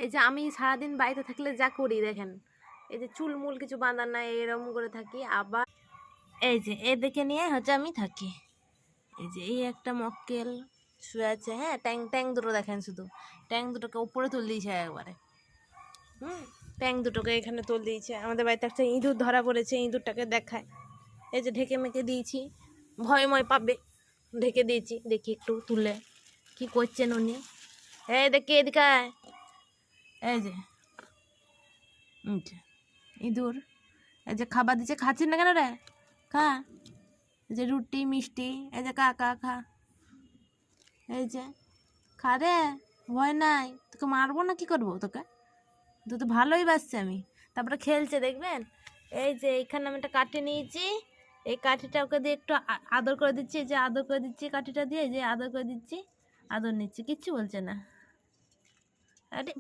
এই যে আমি সারাদিন বাড়িতে থাকলে যা করি দেখেন, এই যে চুলমুল কিছু বাঁধার নাই, এরকম করে থাকি। আবার এই যে এদিকে নিয়ে হচ্ছে আমি থাকি। এই যে এই একটা মক্কেল শুয়ে আছে, হ্যাঁ, ট্যাং ট্যাং দুটো দেখেন, শুধু ট্যাং দুটোকে উপরে তুল দিয়েছে একবারে। ট্যাং দুটোকে এখানে তুল দিয়েছে। আমাদের বাড়িতে একটা ইঁদুর ধরা পড়েছে, ইঁদুরটাকে দেখায়। এই যে ঢেকে মেকে দিয়েছি, ভয়ময় পাবে, ঢেকে দিয়েছি। দেখি একটু তুলে কি করছেন উনি। এই দেখি এদিকে আয়। এই যে ইঁদুর, এই যে খাবার দিচ্ছে, খাচ্ছিস না কেন রে? খা। এই যে রুটি মিষ্টি, এই যে কা কা খা। এই যে খা রে, ভয় নাই, তোকে মারবো না, কি করবো তোকে? তুই তো ভালোই বাসছে আমি। তারপরে খেলছে দেখবেন। এই যে এইখানে আমি একটা কাঠি নিয়েছি, এই কাঠিটা ওকে দিয়ে একটু আদর করে দিচ্ছি। এই যে আদর করে দিচ্ছি কাঠিটা দিয়ে, এই যে আদর করে দিচ্ছি, আদর নিচ্ছি, কিচ্ছু বলছে না। আরে